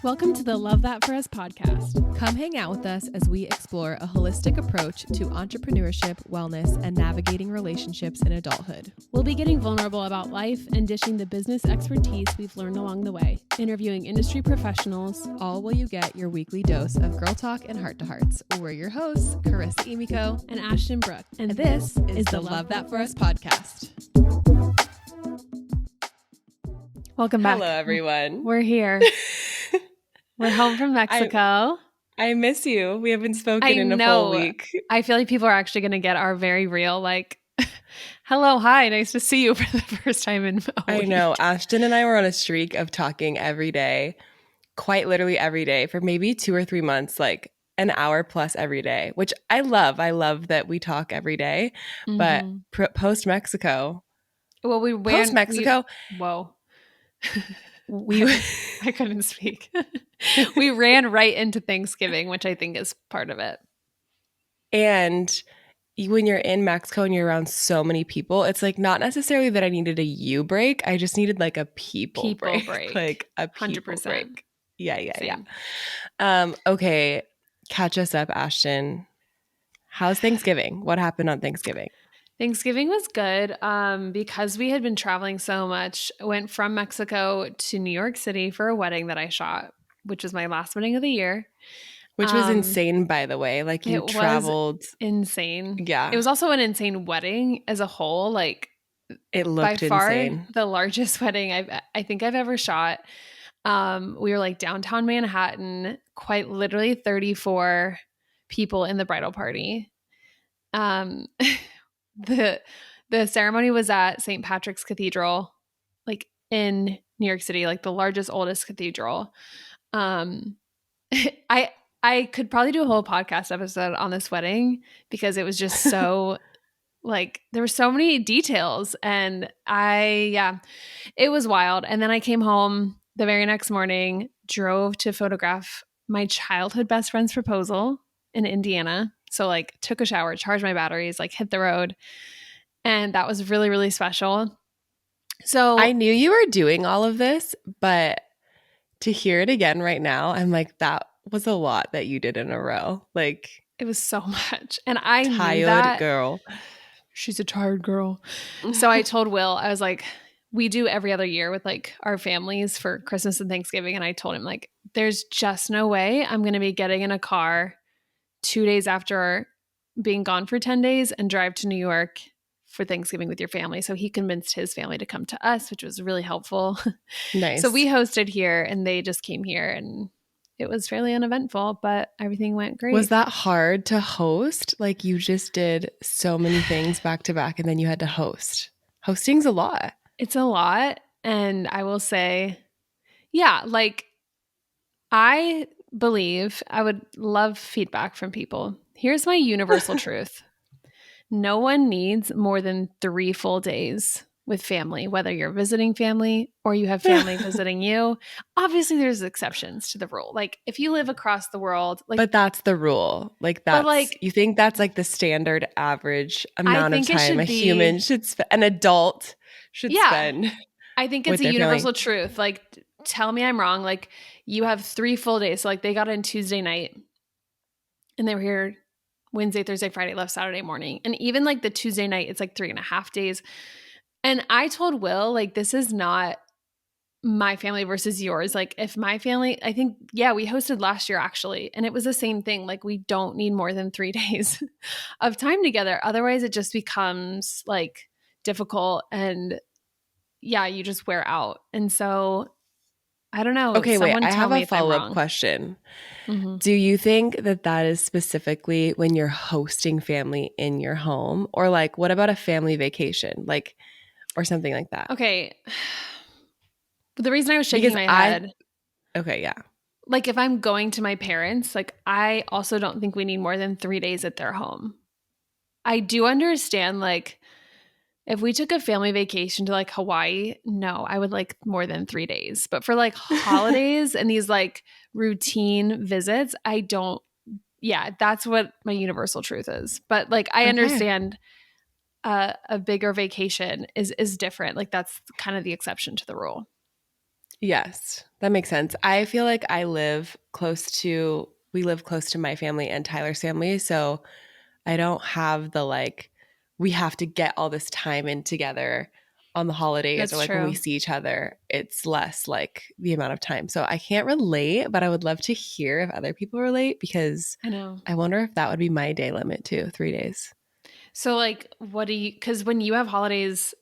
Welcome to the Love That For Us podcast. Come hang out with us as we explore a holistic approach to entrepreneurship, wellness, and navigating relationships in adulthood. We'll be getting vulnerable about life and dishing the business expertise we've learned along the way, interviewing industry professionals, All while you get your weekly dose of girl talk and heart-to-hearts. We're your hosts, Charissa Emiko, and Ashtyn Brooke. and this is the Love That For Us podcast. Welcome back. Hello, everyone. We're here. We're home from Mexico. I miss you. We haven't spoken in a full week. I feel like people are actually going to get our very real, like, hello, hi, nice to see you for the first time in a week. I know. Ashtyn and I were on a streak of talking every day, quite literally every day for maybe 2 or 3 months, like an hour plus every day, which I love. I love that we talk every day. But post Mexico, Well, whoa. I couldn't speak. We ran right into Thanksgiving, which I think is part of it. and when you're in Mexico and you're around so many people, it's like not necessarily that I needed a you break. I just needed like a people break. Like a people 100%. break. Yeah. Same. Okay. Catch us up, Ashtyn. How's Thanksgiving? What happened on Thanksgiving? Thanksgiving was good because we had been traveling so much. I went from Mexico to New York City for a wedding that I shot, which was my last wedding of the year. Which was insane, by the way. Like you traveled. Insane. Yeah. It was also an insane wedding as a whole. Like It looked by far insane. the largest wedding I think I've ever shot. We were like downtown Manhattan, quite literally 34 people in the bridal party. The ceremony was at St. Patrick's Cathedral, like in New York City, like the largest, oldest cathedral. I could probably do a whole podcast episode on this wedding because it was just so like there were so many details and it was wild. And then I came home the very next morning, drove to photograph my childhood best friend's proposal in Indiana. So like took a shower, charged my batteries, like hit the road. And that was really, really special. So I knew you were doing all of this, but to hear it again right now, I'm like, that was a lot that you did in a row. Like it was so much. And I knew tired that. girl. She's a tired girl. So I told Will, I was like, we do every other year with like our families for Christmas and Thanksgiving. And I told him like, there's just no way I'm going to be getting in a car 2 days after being gone for 10 days and drive to New York for Thanksgiving with your family. So he convinced his family to come to us, which was really helpful. Nice. So we hosted here and they just came here and it was fairly uneventful, but everything went great. Was that hard to host? Like you just did so many things back to back and then you had to host. Hosting's a lot. It's a lot. And I will say, yeah, like I believe I would love feedback from people. Here's my universal truth. No one needs more than 3 full days with family, whether you're visiting family or you have family visiting you. Obviously, there's exceptions to the rule. Like if you live across the world, like But that's the rule. Like that's like, you think that's like the standard average amount of think it time a should be- human should spend, an adult should Yeah. spend. I think with it's a their universal truth. Like tell me I'm wrong. Like you have 3 full days. So like they got in Tuesday night and they were here Wednesday, Thursday, Friday, left Saturday morning. And even like the Tuesday night, it's like 3.5 days. And I told Will, like, this is not my family versus yours. Like if my family, I think, yeah, we hosted last year actually. And it was the same thing. Like we don't need more than 3 days of time together. Otherwise it just becomes like difficult and yeah, you just wear out. And so I don't know. Okay, wait, Someone I tell have me a if I'm follow-up wrong. question. Mhm. Do you think that that is specifically when you're hosting family in your home? Or like, what about a family vacation? Like, or something like that? Okay. The reason I was shaking Because my head, Okay, yeah. like if I'm going to my parents, like I also don't think we need more than 3 days at their home. I do understand like if we took a family vacation to like Hawaii, no, I would like more than 3 days. But for like holidays and these like routine visits, I don't. Yeah, that's what my universal truth is. But like I understand a bigger vacation is different. Like that's kind of the exception to the rule. Yes, that makes sense. I feel like we live close to my family and Tyler's family. So I don't have the like, we have to get all this time in together on the holidays or That's like when we true. see each other. It's less like the amount of time. So I can't relate, but I would love to hear if other people relate because I know. I wonder if that would be my day limit too, 3 days. So like, because when you have holidays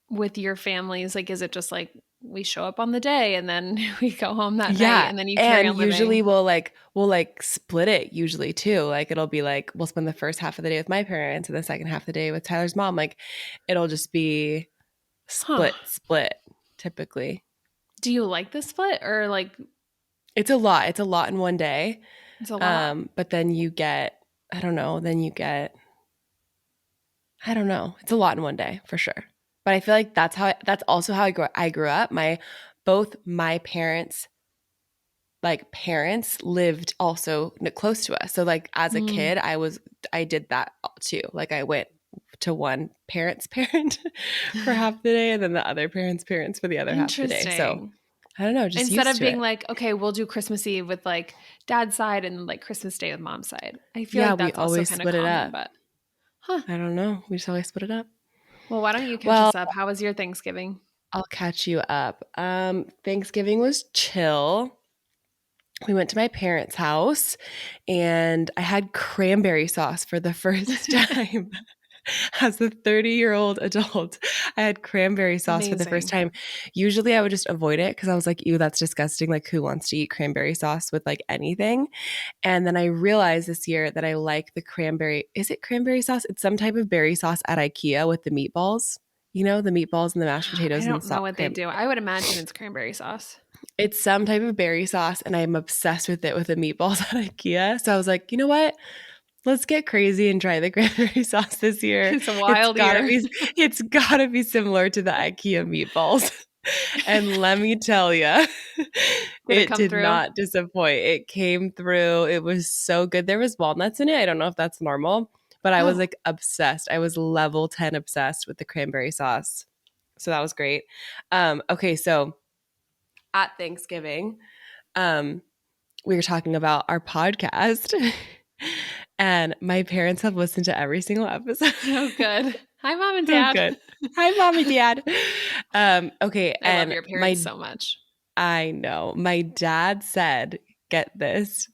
with your families, like, is it just like we show up on the day and then we go home that night Yeah. and then you carry And on usually living? we'll split it usually too. Like it'll be like we'll spend the first half of the day with my parents and the second half of the day with Tyler's mom. Like it'll just be Huh. split typically. Do you like the split or like It's a lot. It's a lot in one day. it's a lot? But then you get I don't know. It's a lot in one day for sure. But I feel like that's also how I grew up. Both my parents lived also close to us. So like as a Mm, kid, I did that too. Like I went to one parent's parent for half the day and then the other parent's parents for the other half of the day. So interesting. I don't know, just Instead used of to being it. like, okay, we'll do Christmas Eve with like dad's side and like Christmas Day with mom's side. I feel Yeah, like we that's also always kind of split it common, up. but huh. I don't know. We just always split it up. Well, why don't you catch Well, us up? How was your Thanksgiving? I'll catch you up. Thanksgiving was chill. We went to my parents' house and I had cranberry sauce for the first time. As a 30-year-old adult, I had cranberry sauce for the first Amazing. time. Usually I would just avoid it because I was like, ew, that's disgusting. Like, who wants to eat cranberry sauce with like anything? And then I realized this year that I like the cranberry. Is it cranberry sauce? It's some type of berry sauce at IKEA with the meatballs. You know, the meatballs and the mashed I potatoes and don't know what they do. I would imagine it's cranberry sauce. it's some type of berry sauce, and I'm obsessed with it with the meatballs at IKEA. So I was like, you know what? Let's get crazy and try the cranberry sauce this year. It's a It's wild gotta year. be it's gotta be similar to the IKEA meatballs. And let me tell you, Did it it come did through? not disappoint. It came through. It was so good. There was walnuts in it. I don't know if that's normal, but I was Oh, like obsessed. I was level 10 obsessed with the cranberry sauce. So that was great. Okay, so at Thanksgiving, um, we were talking about our podcast. And my parents have listened to every single episode. oh, good. Hi, mom and Oh, dad. good. Hi, mom and dad. Okay, I love and your parents so much. I know my dad said, get this.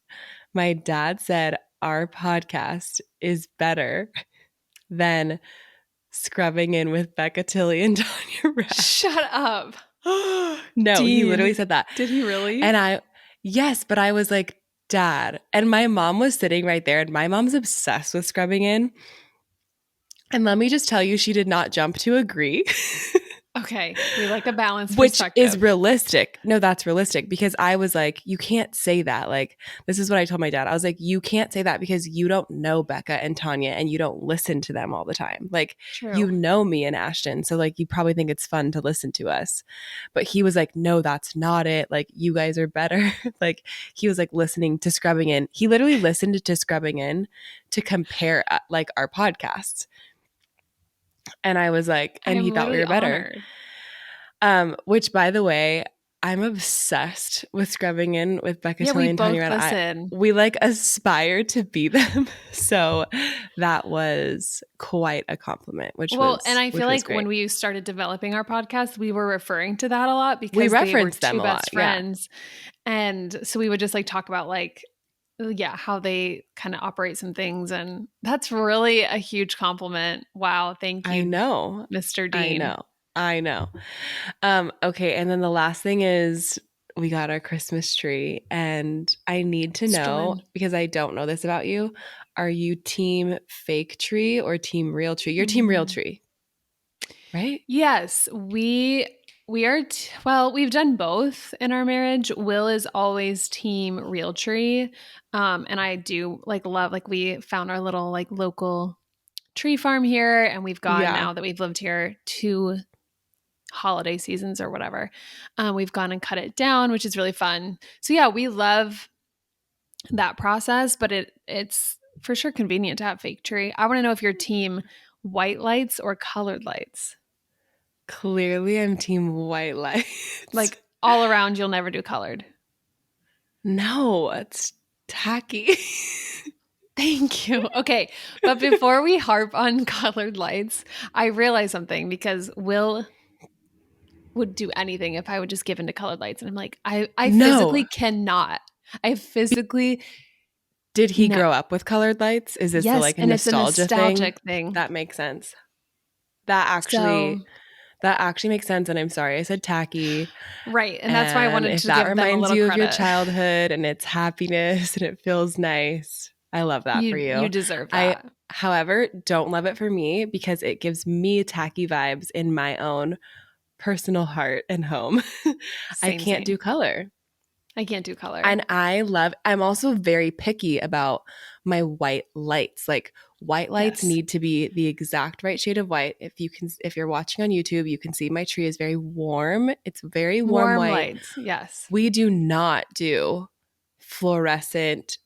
My dad said our podcast is better than scrubbing in with Becca Tilly and Tanya Rash. Shut up. No, he literally Dean. said that. Did he really? And yes, but I was like, Dad. And my mom was sitting right there, and my mom's obsessed with scrubbing in. And let me just tell you, she did not jump to agree. Okay. We like a balanced Which is perspective. realistic. No, that's realistic because I was like, you can't say that. Like, this is what I told my dad. I was like, you can't say that because you don't know Becca and Tanya and you don't listen to them all the time. Like, you True. know me and Ashton. So, like, you probably think it's fun to listen to us. But he was like, no, that's not it. Like, you guys are better. Like, he was like listening to Scrubbing In. He literally listened to Scrubbing In to compare like our podcasts. And I was like, and he I'm thought we literally were better. honored. Which by the way, I'm obsessed with Scrubbing In with Becca Yeah, we Tilly and Tanya both Rana. listen. We like aspire to be them. So that was quite a compliment, Well, and I which feel was like great. when we started developing our podcast, we were referring to that a lot We because they were referenced them two a lot. best Yeah. friends. And so we would just like talk about like, yeah, how they kind of operate some things. And that's really a huge compliment. Wow. Thank I you, know. Mr. I Dean. know. I know. Okay. And then the last thing is we got our Christmas tree. And I need to know, Storm. because I don't know this about you. Are you team fake tree or team real tree? You're team real Mm. tree, right? Yes, we are well, we've done both in our marriage. Will is always team real tree. And I do like love like we found our little like local tree farm here and we've gone Yeah. now that we've lived here 2 holiday seasons or whatever. We've gone and cut it down, which is really fun. So yeah, we love that process, but it's for sure convenient to have fake tree. I want to know if you're team white lights or colored lights. Clearly, I'm team white lights. Like all around, you'll never do colored. No, it's tacky. Thank you. Okay. But before we harp on colored lights, I realized something because Will would do anything if I would just give into colored lights. And I'm like, I No. physically cannot. I physically Did he No. grow up with colored lights? Is this Yes, like a and it's a nostalgia nostalgic thing. That makes sense. That actually makes sense. And I'm sorry I said tacky. Right. And that's why I wanted if to that give them a reminds little you credit. of your childhood and it's happiness and it feels nice, I love that for you. You deserve that. However, don't love it for me because it gives me tacky vibes in my own personal heart and home. I can't do color. I can't do color. And I'm also very picky about my white lights. Like white lights need to be the exact right shade of white. If you're watching on YouTube, you can see my tree is very warm. It's very warm white. Lights. Yes. We do not do fluorescent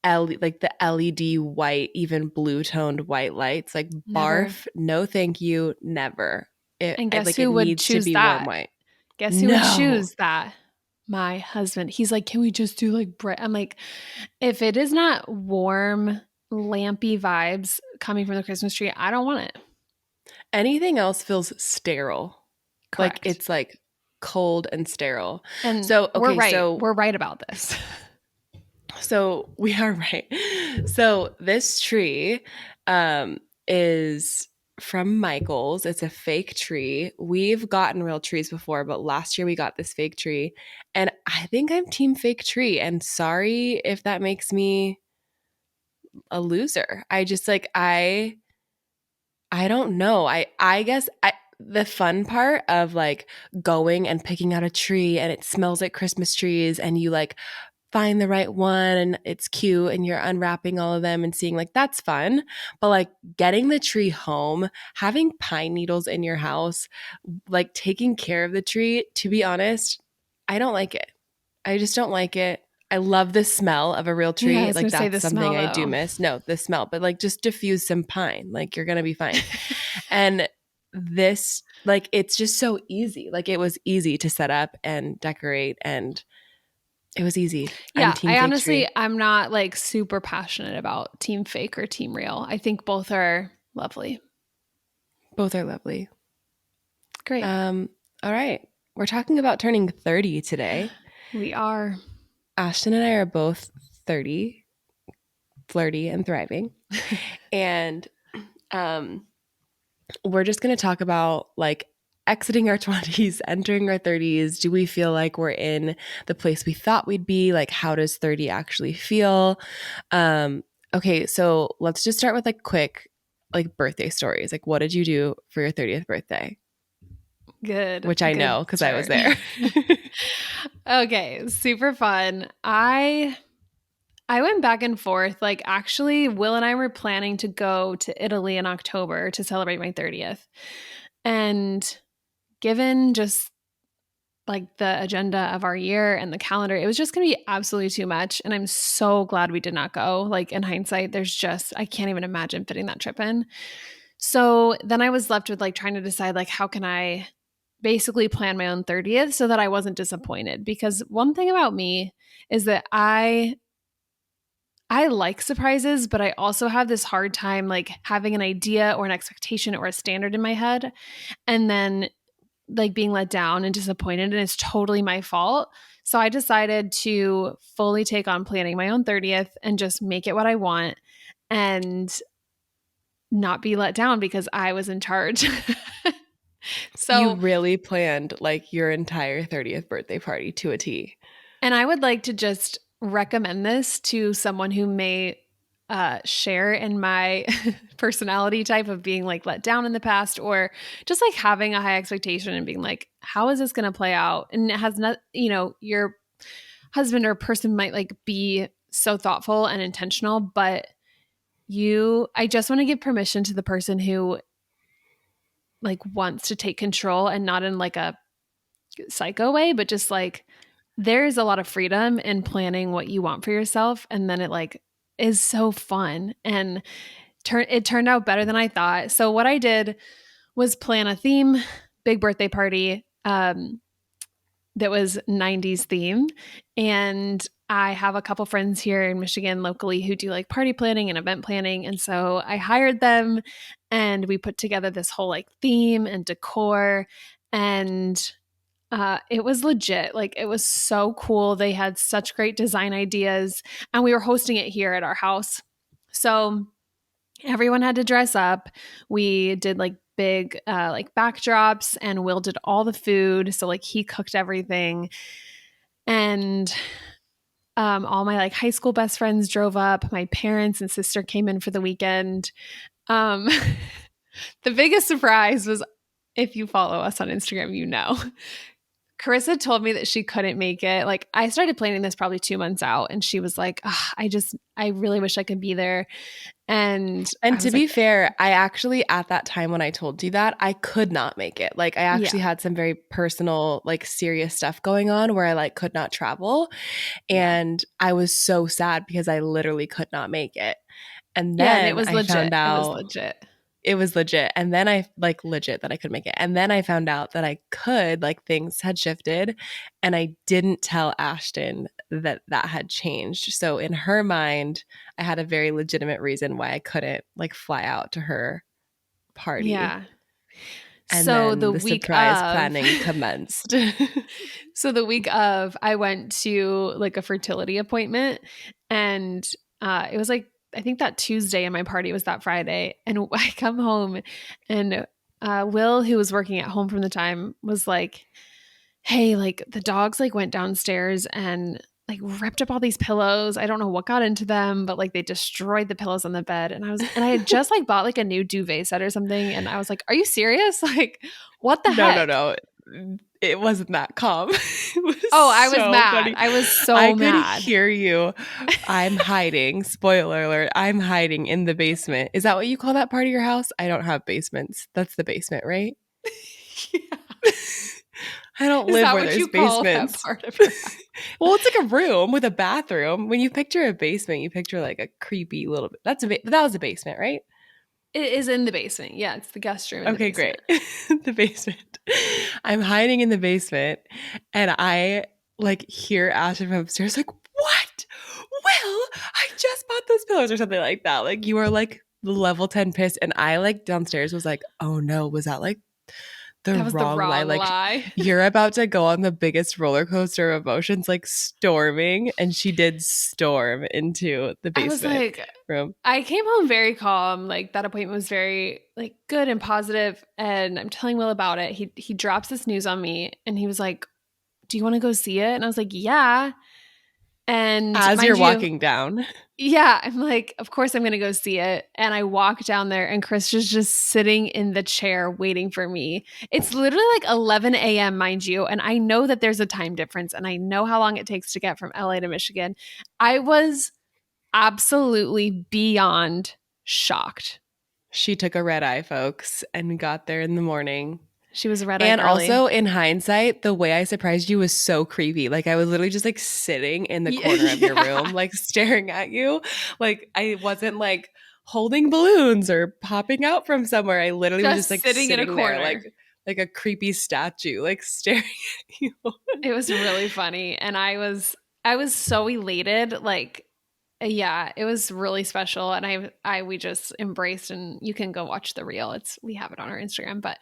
like the LED white, even blue toned white lights. Like Never. barf, no thank you, never. And guess who would choose that? Warm white. Guess who would choose that? My husband. He's like, can we just do like bright? I'm like, if it is not warm, lampy vibes coming from the Christmas tree, I don't want it. Anything else feels sterile. Correct. Like it's like cold and sterile. And so okay, we're right. So we're right about this. So we are right. So this tree is from Michael's. It's a fake tree. We've gotten real trees before, but last year we got this fake tree. And I think I'm team fake tree. And sorry if that makes me a loser. I just like I don't know. I guess the fun part of like going and picking out a tree and it smells like Christmas trees and you like find the right one and it's cute and you're unwrapping all of them and seeing like that's fun. But like getting the tree home, having pine needles in your house, like taking care of the tree, to be honest, I don't like it. I just don't like it. I love the smell of a real tree. Yeah, like that's something smell, I do miss. No, the smell, but like just diffuse some pine. Like you're going to be fine. And this, like, it's just so easy. Like it was easy to set up and decorate and it was easy. Yeah, I'm not like super passionate about team fake or team real. I think both are lovely. Both are lovely. Great. All right. We're talking about turning 30 today. We are. Ashtyn and I are both 30, flirty and thriving. And we're just going to talk about like exiting our 20s, entering our 30s. Do we feel like we're in the place we thought we'd be? Like, how does 30 actually feel? Okay, so let's just start with like quick like birthday stories. Like, what did you do for your 30th birthday? Good. Which I know because I was there. Okay, super fun. I went back and forth. Like, actually, Will and I were planning to go to Italy in October to celebrate my 30th. And given just like the agenda of our year and the calendar, it was just going to be absolutely too much. And I'm so glad we did not go. Like in hindsight, I can't even imagine fitting that trip in. So then I was left with like trying to decide like, how can I basically plan my own 30th so that I wasn't disappointed? Because one thing about me is that I like surprises, but I also have this hard time like having an idea or an expectation or a standard in my head and then like being let down and disappointed, and it's totally my fault. So I decided to fully take on planning my own 30th and just make it what I want and not be let down because I was in charge. So you really planned like your entire 30th birthday party to a T. And I would like to just recommend this to someone who may share in my personality type of being like let down in the past, or just like having a high expectation and being like, how is this going to play out? And it has not, your husband or person might like be so thoughtful and intentional, but I just want to give permission to the person who like wants to take control, and not in like a psycho way, but just like there's a lot of freedom in planning what you want for yourself. And then it like is so fun, and it turned out better than I thought. So what I did was plan a theme, big birthday party. that was 90s theme. And I have a couple friends here in Michigan locally who do like party planning and event planning. And so I hired them and we put together this whole like theme and decor. And it was legit. Like it was so cool. They had such great design ideas and we were hosting it here at our house. So everyone had to dress up. We did like big like backdrops and Will did all the food. So like he cooked everything. And all my like high school best friends drove up. My parents and sister came in for the weekend. Um, the biggest surprise was, if you follow us on Instagram, you know, Charissa told me that she couldn't make it. Like I started planning this probably 2 months out and she was like, I really wish I could be there. And to be fair, I actually, at that time when I told you that, I could not make it. Like I actually had some very personal, like serious stuff going on where I like could not travel. And I was so sad because I literally could not make it. And then and it was legit. found out it was legit. It was legit. And then I like legit that I could make it. And then I found out that I could, like things had shifted and I didn't tell Ashtyn that that had changed. So in her mind, I had a very legitimate reason why I couldn't like fly out to her party. Yeah. And so then the week surprise of, planning commenced. So the week of, I went to like a fertility appointment and it was like, I think that Tuesday and my party was that Friday. And I come home and Will, who was working at home from the time, was like, hey, like the dogs like went downstairs and like ripped up all these pillows. I don't know what got into them, but like they destroyed the pillows on the bed. And I had just like bought like a new duvet set or something. And I was like, are you serious? Like, what the heck? No. It wasn't that calm. I was mad. Funny. I was so mad. I could hear you. I'm hiding. Spoiler alert. I'm hiding in the basement. Is that what you call that part of your house? I don't have basements. That's the basement, right? Yeah. I don't live where there's basements. Part of your house? Well, it's like a room with a bathroom. When you picture a basement, you picture like a creepy little bit. That was a basement, right? It is in the basement. Yeah, it's the guest room. Okay, great. The basement. I'm hiding in the basement and I like hear Ashtyn from upstairs like, what? Will, I just bought those pillows or something like that. Like you are like level 10 pissed. And I like downstairs was like, oh no, was that like the wrong lie? Like you're about to go on the biggest roller coaster of emotions, like storming. And she did storm into the basement room. I came home very calm. Like that appointment was very like good and positive. And I'm telling Will about it. He drops this news on me and he was like, do you want to go see it? And I was like, yeah. And as you're walking down. Yeah. I'm like, of course I'm going to go see it. And I walk down there and Chris is just sitting in the chair waiting for me. It's literally like 11 a.m., mind you. And I know that there's a time difference and I know how long it takes to get from LA to Michigan. I was absolutely beyond shocked. She took a red eye, folks, and got there in the morning. She was a red eye And girly. also, in hindsight, the way I surprised you was so creepy. Like I was literally just like sitting in the corner of your room, like staring at you. Like I wasn't like holding balloons or popping out from somewhere. I literally was just like sitting in a corner, there, like a creepy statue, like staring at you. It was really funny, and I was so elated. Like, yeah, it was really special, and we just embraced. And you can go watch the reel. We have it on our Instagram, but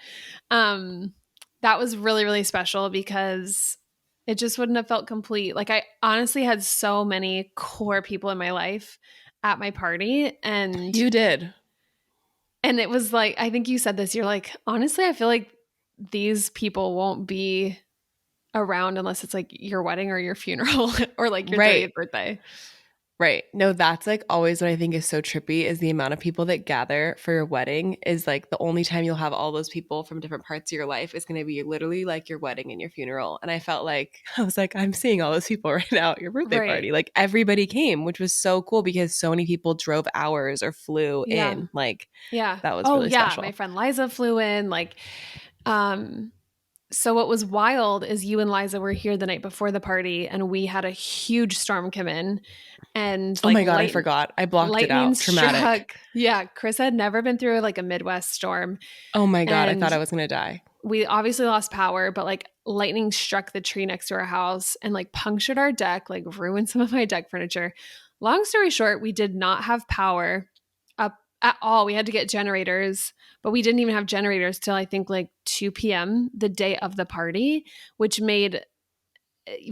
that was really, really special because it just wouldn't have felt complete. Like I honestly had so many core people in my life at my party, and you did. And it was like, I think you said this. You're like, honestly, I feel like these people won't be around unless it's like your wedding or your funeral or like your 30th birthday. Right. No, that's like always what I think is so trippy is the amount of people that gather for your wedding is like the only time you'll have all those people from different parts of your life is going to be literally like your wedding and your funeral. And I felt like, I was like, I'm seeing all those people right now at your birthday party. Like everybody came, which was so cool because so many people drove hours or flew in. Like, that was really special. My friend Liza flew in. Like, So what was wild is you and Liza were here the night before the party, and we had a huge storm come in, and Oh like my God, I forgot. I blocked it lightning out. Traumatic. struck. Yeah, Chris had never been through like a Midwest storm, Oh my God, I thought I and was going to die. we obviously lost power, but like lightning struck the tree next to our house and like punctured our deck, like ruined some of my deck furniture. Long story short, we did not have power up at all. We had to get generators, but we didn't even have generators till I think like 2 p.m. the day of the party, which made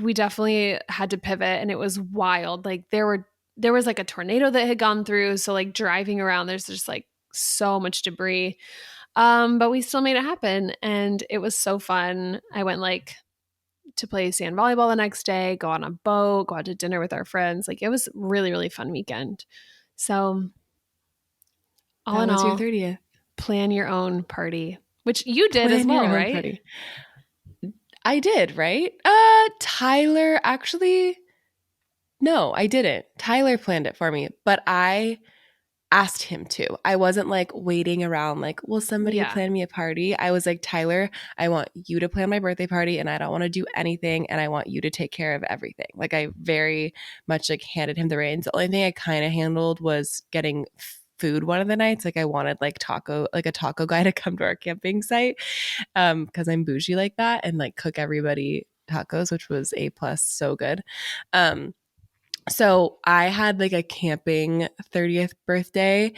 we definitely had to pivot, and it was wild. Like there was like a tornado that had gone through, so like driving around there's just like so much debris. But we still made it happen, and it was so fun. I went like to play sand volleyball the next day, go on a boat, go out to dinner with our friends. Like it was really, really fun weekend. So all That in was your all, 30th. plan your own party, which you did as Plan your well, own right? party. I did, right? Tyler actually, no, I didn't. Tyler planned it for me, but I asked him to. I wasn't like waiting around like, will somebody Yeah. plan me a party? I was like, Tyler, I want you to plan my birthday party and I don't want to do anything and I want you to take care of everything. Like I very much like handed him the reins. The only thing I kind of handled was getting food one of the nights. Like I wanted like a taco guy to come to our camping site because I'm bougie like that and like cook everybody tacos, which was A plus, so good. So I had like a camping 30th birthday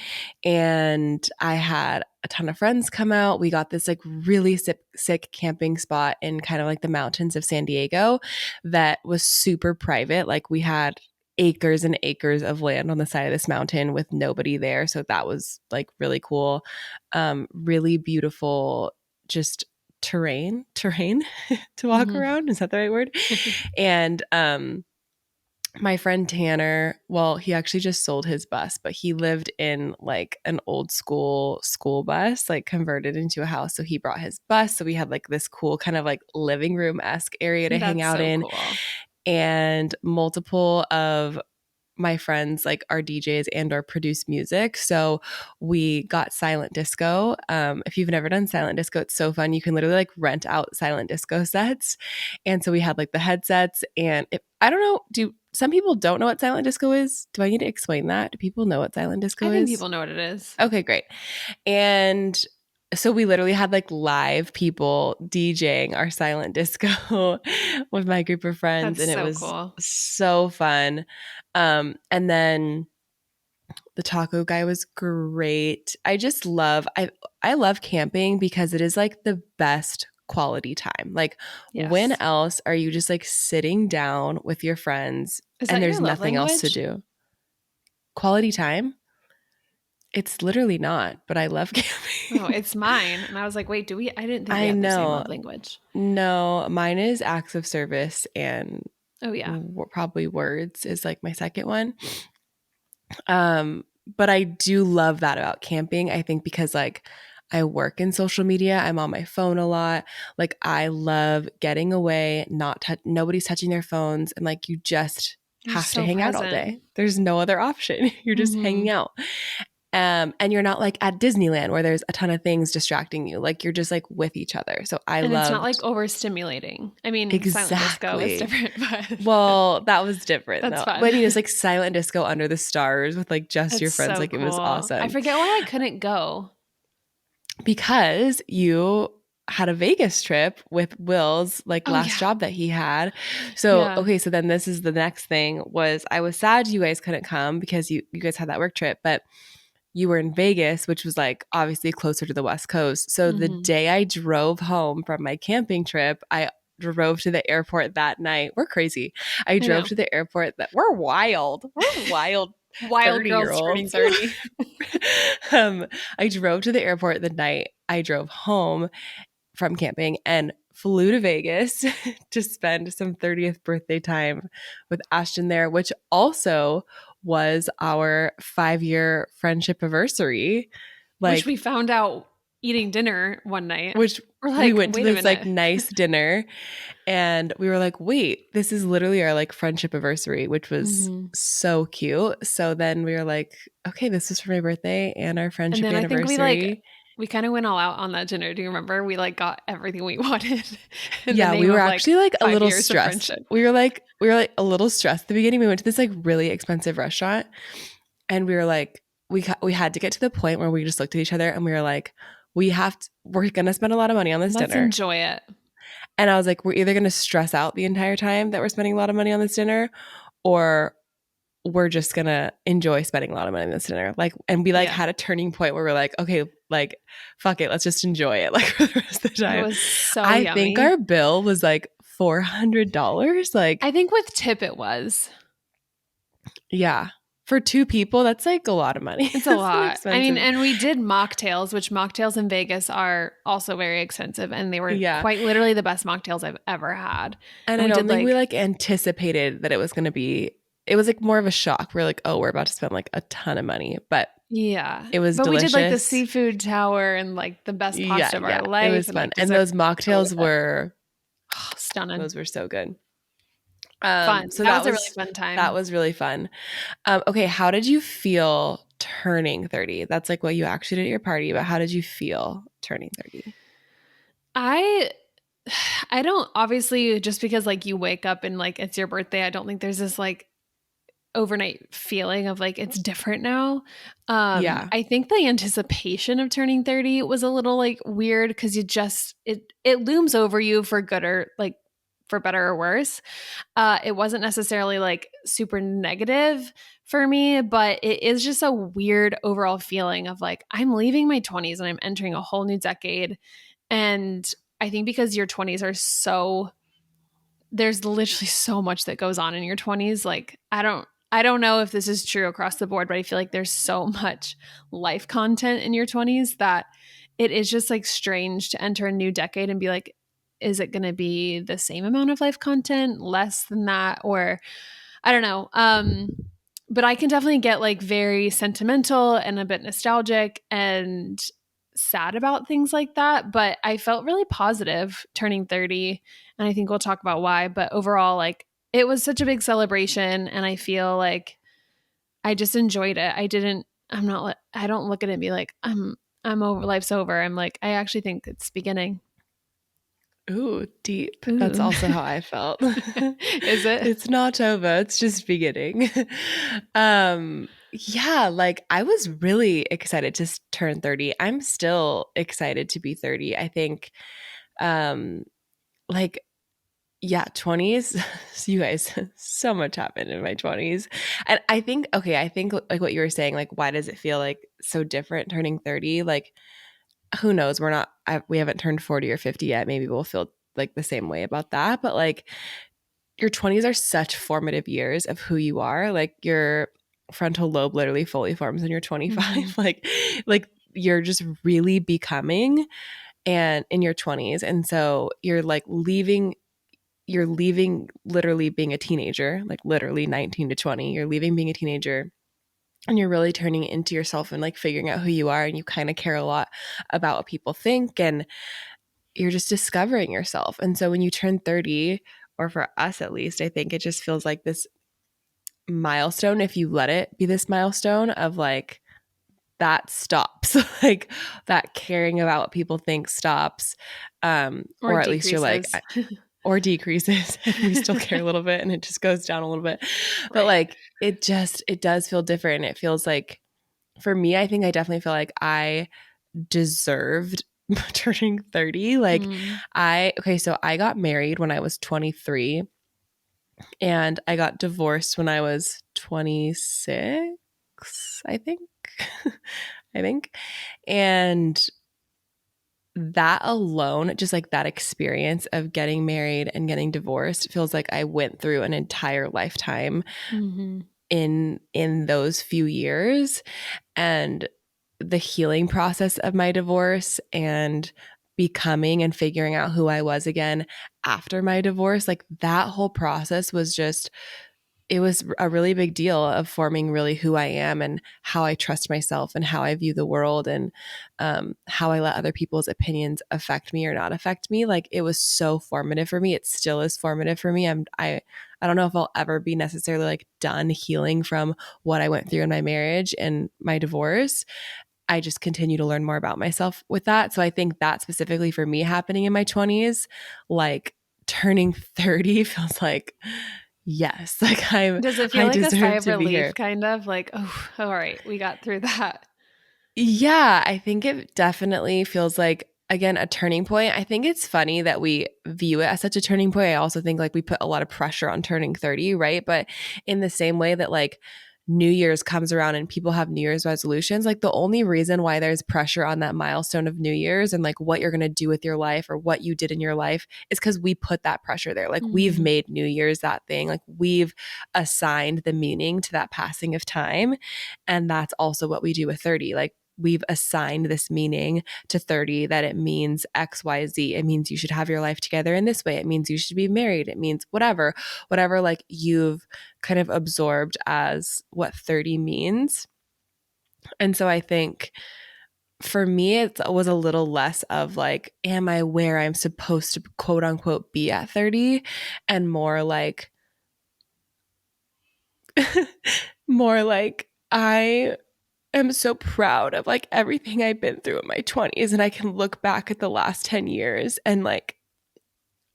and I had a ton of friends come out. We got this like really sick camping spot in kind of like the mountains of San Diego that was super private. Like we had acres and acres of land on the side of this mountain with nobody there. So that was like really cool. Really beautiful, just terrain to walk Mhm. around. Is that the right word? And my friend Tanner, well, he actually just sold his bus, but he lived in like an old school bus, like converted into a house. So he brought his bus. So we had like this cool kind of like living room-esque area to hang That's out so in. cool. And multiple of my friends like are DJs and or produce music. So we got silent disco. If you've never done silent disco, it's so fun. You can literally like rent out silent disco sets. And so we had like the headsets and I don't know, do some people don't know what silent disco is? Do I need to explain that? Do people know what silent disco I is? think people know what it is. Okay, great. And so we literally had like live people DJing our silent disco with my group of friends, That's and it so was cool. so fun. And then the taco guy was great. I love camping because it is like the best quality time. Like when Yes. else are you just like sitting down with your friends Is and that there's your love nothing else to language? do? Quality time? It's literally not, but I love Oh, camping. it's mine. And I was like, wait, I didn't think we I had the same know. love language. No, mine is acts of service and Oh, yeah. probably words is like my second one. But I do love that about camping. I think because like I work in social media, I'm on my phone a lot. Like I love getting away, nobody's touching their phones, and like you just You're have to so hang out all present. day. There's no other option. You're just hanging Mhm. out. And you're not like at Disneyland where there's a ton of things distracting you. Like you're just like with each other. So I And it's not like loved overstimulating. I mean, silent disco is exactly. different, but Well, that was different that's though. fun. But I mean, it's like silent disco under the stars with like just your It's friends. so Like it was cool. I awesome forget why I couldn't go. because you had a Vegas trip with Will's like Oh, last yeah. job that he had. So, Yeah. okay, so then this is the next thing was I was sad you guys couldn't come because you guys had that work trip, but you were in Vegas, which was like obviously closer to the West Coast. So the Mhm. day I drove home from my camping trip, I drove to the airport that night. We're crazy. I I drove know. to the airport that we're wild. We're wild Wild 30 year girls turning olds. 30. I drove to the airport the night I drove home from camping and flew to Vegas to spend some 30th birthday time with Ashton there, which also was our 5-year friendship anniversary. Which Like, we found out eating dinner one night. which We're we like, went to wait a this like minute. nice dinner and we were like, wait, this is literally our like friendship anniversary, which was Mhm. so cute. So then we were like, okay, this is for my birthday and our And friendship then I think anniversary. We kind of went all out on that dinner. Do you remember? We like got everything we wanted in the Yeah, name we were of actually like a 5 little years of stressed. friendship. We were like a little stressed at the beginning. We went to this like really expensive restaurant, and we were like, we had to get to the point where we just looked at each other and we were like, we're gonna spend a lot of money on this Let's dinner. enjoy it. And I was like, we're either gonna stress out the entire time that we're spending a lot of money on this dinner, or we're just gonna enjoy spending a lot of money on this dinner. Like, and we like Yeah. had a turning point where we're like, okay, like, fuck it, let's just enjoy it like for the rest of the It time. was so I yummy. think our bill was like $400. Like, I think with tip it was. yeah, for 2 people, that's like a lot of money. It's a lot. I mean, expensive. and we did mocktails, which mocktails in Vegas are also very expensive, and they were Yeah. quite literally the best mocktails I've ever had. And I don't think we like anticipated that it was going to be. It was like more of a shock. We're like, oh, we're about to spend like a ton of money, but yeah, it was but delicious. we did like the seafood tower and like the best pasta of our life. It was and, fun, like, and dessert. those mocktails were Stunning. Those were so good. Fun. So that was a really fun time. That was really fun. Okay, how did you feel turning 30? That's like what you actually did at your party, but how did you feel turning 30? I don't, obviously, just because like you wake up and like it's your birthday, I don't think there's this like overnight feeling of like it's different now. Yeah. I think the anticipation of turning 30 was a little like weird because you just it looms over you for good or like for better or worse. It wasn't necessarily like super negative for me, but it is just a weird overall feeling of like I'm leaving my 20s and I'm entering a whole new decade. And I think because your 20s are so, there's literally so much that goes on in your 20s. Like I don't know if this is true across the board, but I feel like there's so much life content in your 20s that it is just like strange to enter a new decade and be like, is it going to be the same amount of life content, less than that, or I don't know. But I can definitely get like very sentimental and a bit nostalgic and sad about things like that. But I felt really positive turning 30, and I think we'll talk about why. But overall, like it was such a big celebration, and I feel like I just enjoyed it. I don't look at it and be like, I'm over, life's over. I'm like, I actually think it's beginning. Ooh, deep. Ooh. That's also how I felt. Is it? It's not over. It's just beginning. Yeah, like I was really excited to turn 30. I'm still excited to be 30. I think like yeah, 20s. You guys, so much happened in my 20s. And I think like what you were saying, like why does it feel like so different turning 30? Like who knows? We haven't turned 40 or 50 yet. Maybe we'll feel like the same way about that. But like your 20s are such formative years of who you are. Like your frontal lobe literally fully forms when you're 25. Mm-hmm. Like you're just really becoming and in your 20s. And so you're leaving literally being a teenager, like literally 19 to 20. You're leaving being a teenager and you're really turning into yourself and like figuring out who you are, and you kind of care a lot about what people think, and you're just discovering yourself. And so when you turn 30, or for us at least, I think it just feels like this milestone, if you let it be this milestone of like that stops. Like that caring about what people think stops, or at least you're like or decreases. We still care a little bit and it just goes down a little bit. But like it does feel different. It feels like, for me, I think I definitely feel like I deserved turning 30. Like so I got married when I was 23 and I got divorced when I was 26, I think. I think. And that alone, just like that experience of getting married and getting divorced, feels like I went through an entire lifetime in those few years. And the healing process of my divorce and becoming and figuring out who I was again after my divorce, like that whole process was just, it was a really big deal of forming really who I am and how I trust myself and how I view the world, and how I let other people's opinions affect me or not affect me. Like it was so formative for me. It still is formative for me. I don't know if I'll ever be necessarily like done healing from what I went through in my marriage and my divorce. I just continue to learn more about myself with that. So I think that specifically for me happening in my 20s, like turning 30 feels like, yes, like Does it feel I like a sigh deserve of to be relief, here. kind of like, oh, all right, we got through that? Yeah, I think it definitely feels like, again, a turning point. I think it's funny that we view it as such a turning point. I also think like we put a lot of pressure on turning 30, right? But in the same way that like New Year's comes around and people have New Year's resolutions, like the only reason why there's pressure on that milestone of New Year's and like what you're going to do with your life or what you did in your life is because we put that pressure there. Like we've Mm. made New Year's that thing. Like we've assigned the meaning to that passing of time. And that's also what we do with 30. Like we've assigned this meaning to 30 that it means XYZ. It means you should have your life together in this way. It means you should be married. It means whatever like you've kind of absorbed as what 30 means. And so I think for me, it was a little less of like, am I where I'm supposed to quote unquote be at 30? And more like, I am so proud of like everything I've been through in my 20s. And I can look back at the last 10 years and like,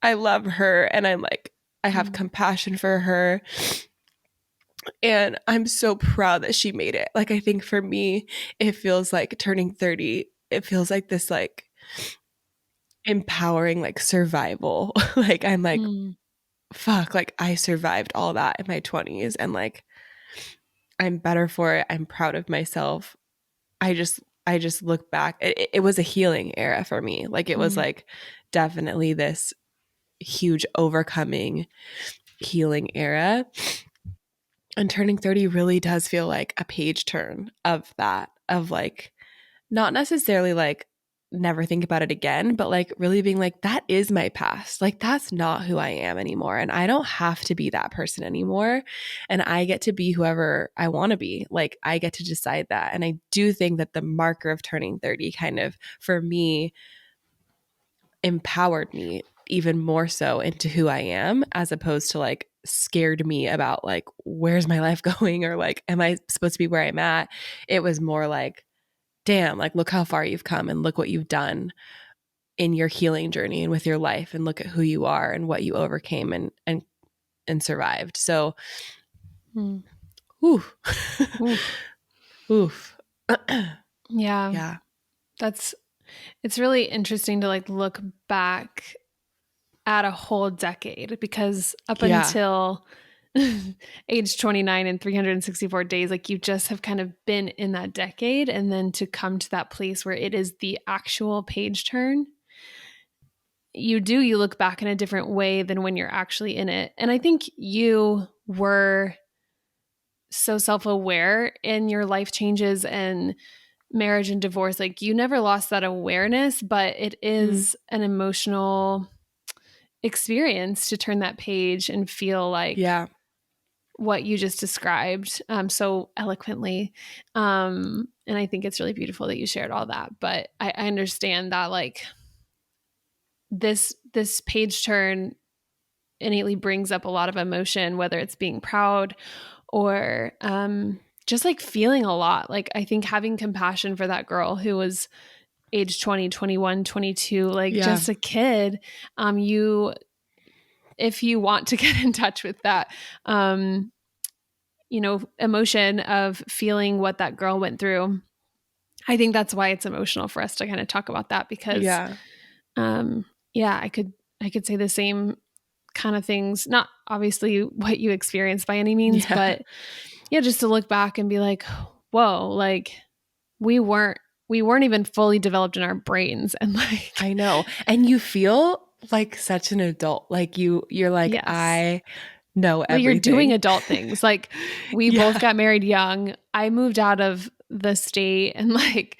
I love her and I'm like, I have compassion for her. And I'm so proud that she made it. Like, I think for me, it feels like turning 30, it feels like this like empowering, like survival. Like, I'm like, Mm. fuck, like I survived all that in my 20s and like, I'm better for it. I'm proud of myself. I just look back. It was a healing era for me. Like it was like definitely this huge overcoming healing era. And turning 30 really does feel like a page turn of that, of like not necessarily like never think about it again, but like really being like, that is my past. Like that's not who I am anymore. And I don't have to be that person anymore. And I get to be whoever I want to be. Like I get to decide that. And I do think that the marker of turning 30 kind of for me empowered me even more so into who I am as opposed to like scared me about like where's my life going or like am I supposed to be where I'm at. It was more like damn, like look how far you've come and look what you've done in your healing journey and with your life and look at who you are and what you overcame and survived. So oof. Oof. Yeah. Yeah. It's really interesting to like look back at a whole decade because up until age 29 and 364 days, like you just have kind of been in that decade. And then to come to that place where it is the actual page turn, you look back in a different way than when you're actually in it. And I think you were so self-aware in your life changes and marriage and divorce. Like you never lost that awareness, but it is an emotional experience to turn that page and feel like what you just described so eloquently. And I think it's really beautiful that you shared all that. But I understand that like this page turn innately brings up a lot of emotion, whether it's being proud or just like feeling a lot. Like I think having compassion for that girl who was age 20, 21, 22, like just a kid, if you want to get in touch with that, emotion of feeling what that girl went through, I think that's why it's emotional for us to kind of talk about that because, I could say the same kind of things, not obviously what you experienced by any means, but just to look back and be like, whoa, like we weren't even fully developed in our brains. And like, I know. And you feel like such an adult. Like you're like, yes. I know everything. Well, you're doing adult things. Like we both got married young. I moved out of the state and like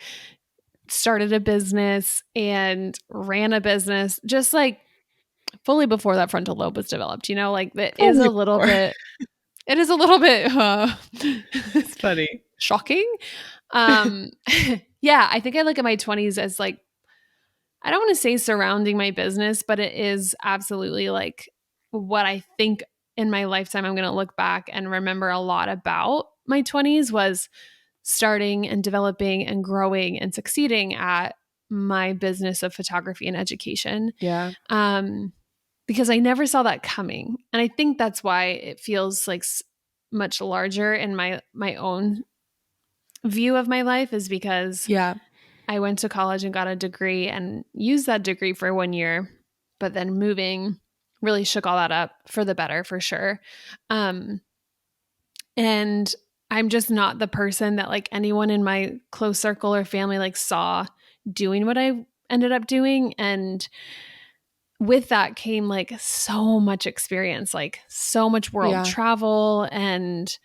started a business and ran a business just like fully before that frontal lobe was developed, like that is a little bit, it is a little bit, it's funny. Shocking. I think I look at my 20s as like, I don't want to say surrounding my business, but it is absolutely like what I think in my lifetime I'm going to look back and remember a lot about my 20s was starting and developing and growing and succeeding at my business of photography and education. Yeah. Because I never saw that coming. And I think that's why it feels like much larger in my own view of my life, is because Yeah. I went to college and got a degree and used that degree for 1 year, but then moving really shook all that up for the better, for sure. And I'm just not the person that like anyone in my close circle or family like saw doing what I ended up doing. And with that came like so much experience, like so much world travel, and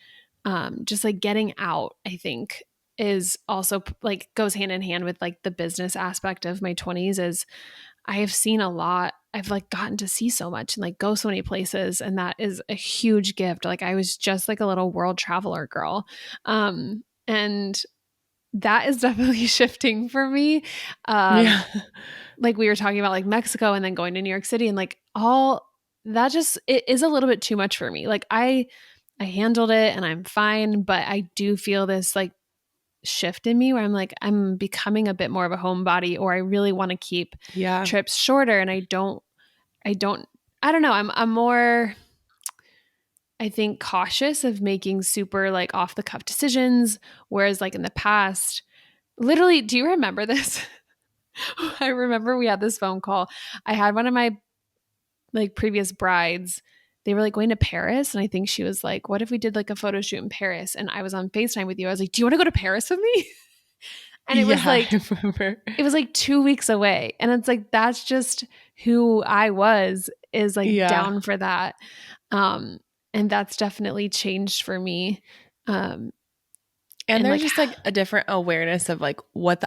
just like getting out, I think is also like goes hand in hand with like the business aspect of my 20s. Is I have seen a lot. I've like gotten to see so much and like go so many places, and that is a huge gift. Like I was just like a little world traveler girl. And that is definitely shifting for me. Like we were talking about like Mexico and then going to New York City, and like all that just, it is a little bit too much for me. Like I handled it and I'm fine, but I do feel this like shift in me where I'm like, I'm becoming a bit more of a homebody, or I really want to keep trips shorter. And I don't know. I'm more, I think, cautious of making super like off the cuff decisions. Whereas like in the past, literally, do you remember this? I remember we had this phone call. I had one of my like previous brides. They were like going to Paris. And I think she was like, what if we did like a photo shoot in Paris? And I was on FaceTime with you. I was like, do you want to go to Paris with me? And it was like, I remember. It was like 2 weeks away. And it's like, that's just who I was, is like down for that. And that's definitely changed for me. And there's like, just like a different awareness of like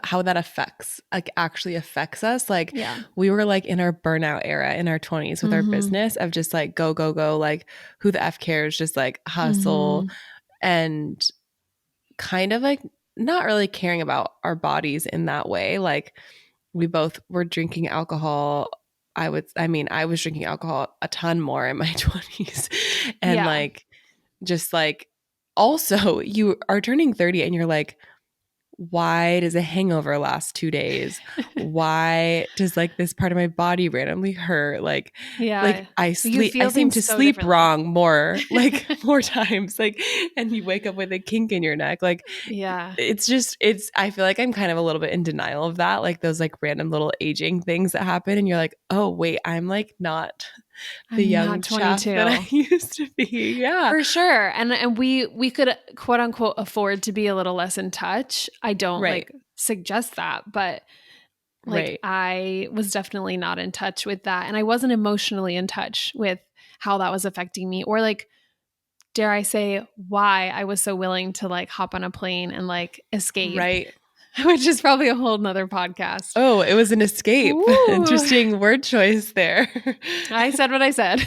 how that affects, like actually affects us. Like we were like in our burnout era in our 20s with our business of just like go, like who the F cares, just like hustle and kind of like not really caring about our bodies in that way. Like we both were drinking alcohol. I was drinking alcohol a ton more in my 20s. And like, just like, also you are turning 30 and you're like, why does a hangover last 2 days? Why does like this part of my body randomly hurt? Like I seem to so sleep wrong more, like more times, like, and you wake up with a kink in your neck. Like, I feel like I'm kind of a little bit in denial of that. Like those like random little aging things that happen. And you're like, oh wait, I'm like not the young chap that I used to be. Yeah, for sure. And we could quote unquote afford to be a little less in touch. I don't like suggest that, but like I was definitely not in touch with that, and I wasn't emotionally in touch with how that was affecting me, or like, dare I say, why I was so willing to like hop on a plane and like escape. Right. Which is probably a whole nother podcast. Oh, it was an escape. Interesting word choice there. I said what I said.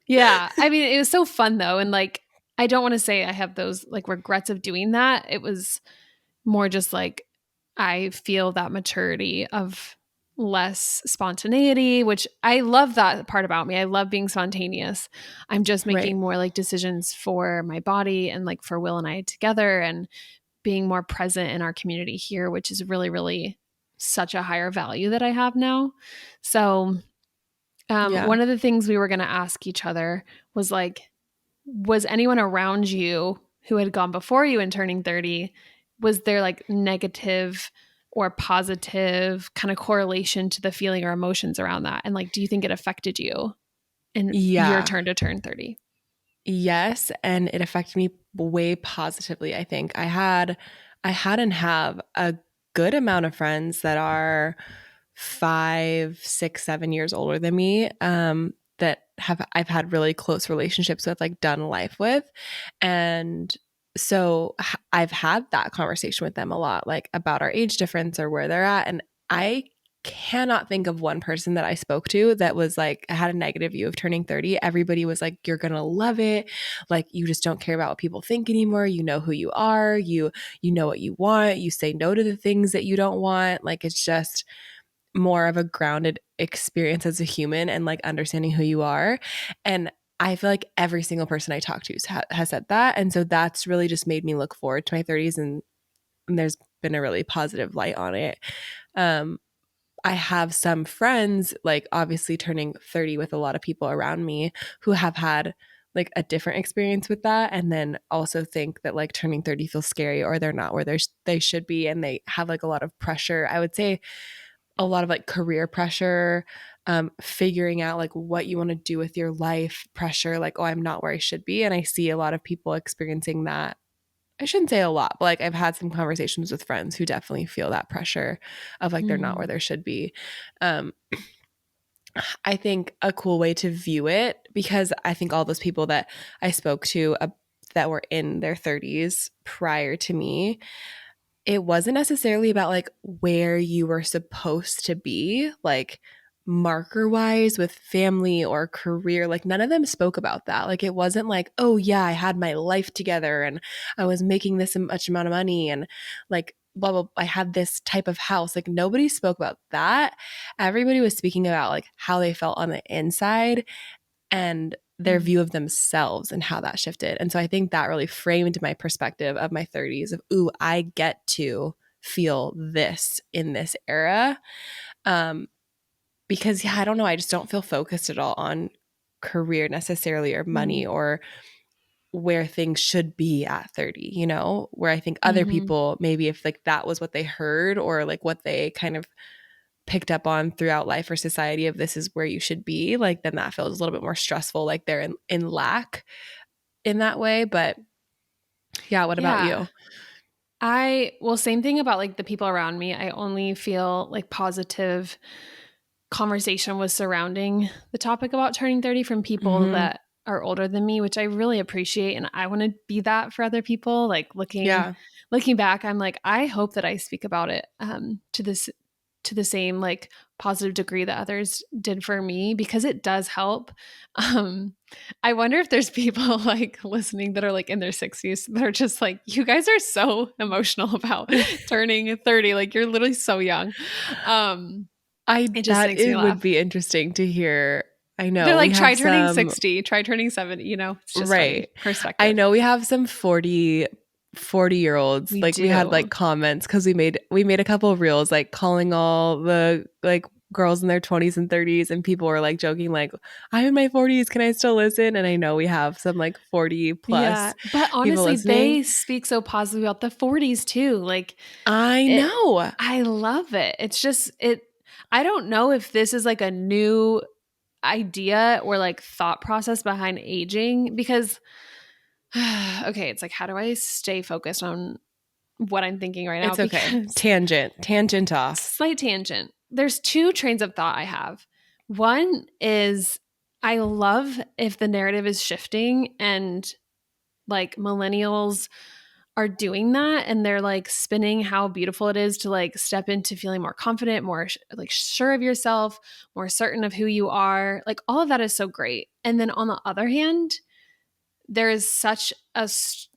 Yeah. I mean, it was so fun though. And like, I don't want to say I have those like regrets of doing that. It was more just like, I feel that maturity of less spontaneity, which I love that part about me. I love being spontaneous. I'm just making more like decisions for my body and like for Will and I together, and being more present in our community here, which is really, really such a higher value that I have now. So one of the things we were going to ask each other was like, was anyone around you who had gone before you in turning 30, was there like negative or positive kind of correlation to the feeling or emotions around that? And like, do you think it affected you in your turn to turn 30? Yes. And it affected me way positively. I think I had and have a good amount of friends that are 5, 6, 7 years older than me, that I've had really close relationships with, like done life with. And so I've had that conversation with them a lot, like about our age difference or where they're at. And I cannot think of one person that I spoke to that was like, had a negative view of turning 30. Everybody was like, you're going to love it. Like, you just don't care about what people think anymore. You know who you are. You know what you want. You say no to the things that you don't want. Like, it's just more of a grounded experience as a human and like understanding who you are. And I feel like every single person I talk to has said that. And so that's really just made me look forward to my 30s, and there's been a really positive light on it. I have some friends, like obviously turning 30 with a lot of people around me who have had like a different experience with that, and then also think that like turning 30 feels scary, or they're not where they should be, and they have like a lot of pressure. I would say a lot of like career pressure, figuring out like what you want to do with your life pressure, like, oh, I'm not where I should be. And I see a lot of people experiencing that. I shouldn't say a lot, but like I've had some conversations with friends who definitely feel that pressure of like they're not where they should be. I think a cool way to view it, because I think all those people that I spoke to that were in their 30s prior to me, it wasn't necessarily about like where you were supposed to be, like marker wise with family or career. Like none of them spoke about that. Like it wasn't like, oh yeah, I had my life together and I was making this much amount of money and like blah blah, I had this type of house. Like nobody spoke about that. Everybody was speaking about like how they felt on the inside and their view of themselves and how that shifted. And so I think that really framed my perspective of my 30s of, ooh, I get to feel this in this era. Because yeah, I don't know, I just don't feel focused at all on career necessarily or money or where things should be at 30, you know, where I think other people, maybe if like that was what they heard or like what they kind of picked up on throughout life or society of this is where you should be, like then that feels a little bit more stressful, like they're in lack in that way. But yeah, what about you? Well, same thing about like the people around me. I only feel like positive conversation was surrounding the topic about turning 30 from people that are older than me, which I really appreciate. And I want to be that for other people. Like looking back, I'm like, I hope that I speak about it to the same like positive degree that others did for me, because it does help. I wonder if there's people like listening that are like in their 60s that are just like, you guys are so emotional about turning 30. Like you're literally so young. It just makes me laugh. Would be interesting to hear. I know they're like, try turning 60, try turning 70, you know, it's just right. funny perspective. I know we have some 40-year-olds. We had like comments because we made a couple of reels like calling all the like girls in their 20s and 30s, and people were like joking like, I'm in my 40s, can I still listen? And I know we have some like 40 plus but honestly they speak so positively about the 40s too. Like I know, I love it. It's just I don't know if this is like a new idea or like thought process behind aging, because okay, it's like, how do I stay focused on what I'm thinking right now? It's okay. Tangent off. Slight tangent. There's two trains of thought I have. One is I love if the narrative is shifting and like millennials are doing that and they're like spinning how beautiful it is to like step into feeling more confident, more like sure of yourself, more certain of who you are. Like all of that is so great. And then on the other hand, there is such a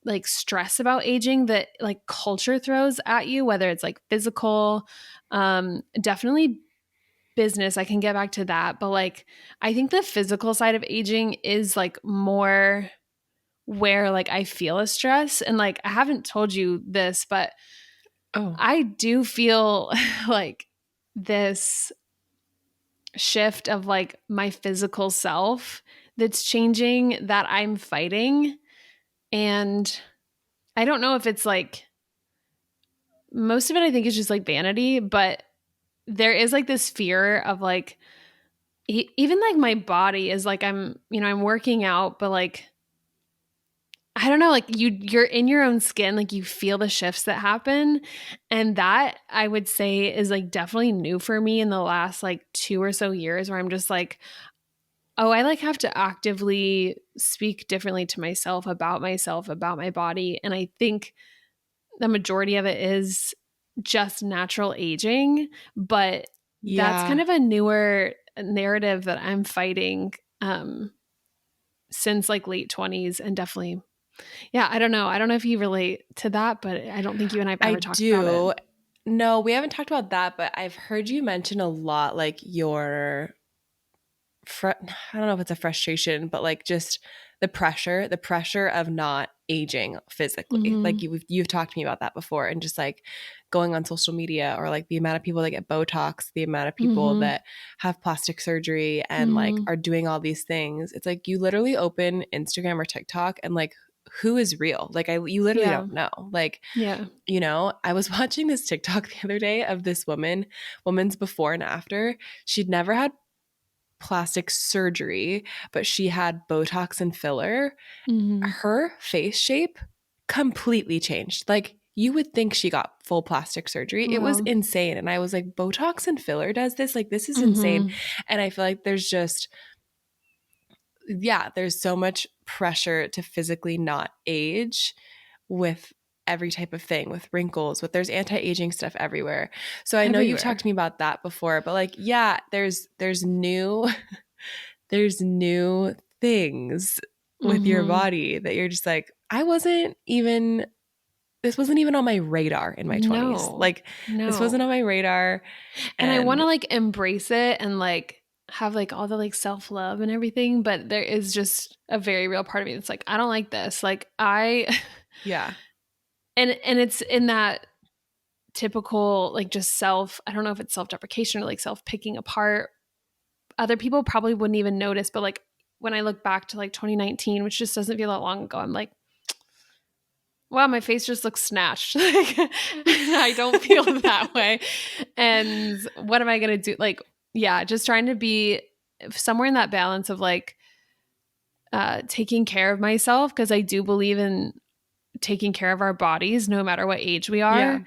like stress about aging that like culture throws at you, whether it's like physical, definitely business. I can get back to that. But like, I think the physical side of aging is like more where like I feel a stress. And like, I haven't told you this, but I do feel like this shift of like my physical self that's changing, that I'm fighting. And I don't know if it's like, most of it I think is just like vanity, but there is like this fear of like, even like my body is like, I'm working out, but like, I don't know, like you're in your own skin, like you feel the shifts that happen. And that I would say is like definitely new for me in the last like 2 or so years, where I'm just like, oh, I like have to actively speak differently to myself, about my body. And I think the majority of it is just natural aging, but that's kind of a newer narrative that I'm fighting since like late 20s, and definitely, yeah, I don't know if you relate to that, but I don't think you and I've ever talked about it. No, we haven't talked about that, but I've heard you mention a lot like your I don't know if it's a frustration, but like just the pressure of not aging physically. Like you've talked to me about that before, and just like going on social media, or like the amount of people that get Botox, the amount of people that have plastic surgery and like are doing all these things. It's like you literally open Instagram or TikTok and like, who is real? Like you literally don't know. Like, you know, I was watching this TikTok the other day of this woman's before and after. She'd never had plastic surgery, but she had Botox and filler. Her face shape completely changed. Like you would think she got full plastic surgery. It was insane. And I was like, Botox and filler does this? Like, this is insane. And I feel like there's just, there's so much pressure to physically not age with every type of thing, with wrinkles, with there's anti-aging stuff everywhere. So I know you've talked to me about that before, but like, there's new there's new things with your body that you're just like, this wasn't even on my radar in my 20s. Like this wasn't on my radar. And I want to like embrace it and like have like all the like self-love and everything, but there is just a very real part of me that's like, I don't like this. Like and it's in that typical like just I don't know if it's self-deprecation or like self-picking apart. Other people probably wouldn't even notice, but like when I look back to like 2019, which just doesn't feel that long ago, I'm like, wow, my face just looks snatched. Like, I don't feel that way. And what am I going to do? Like, just trying to be somewhere in that balance of like taking care of myself, because I do believe in taking care of our bodies no matter what age we are.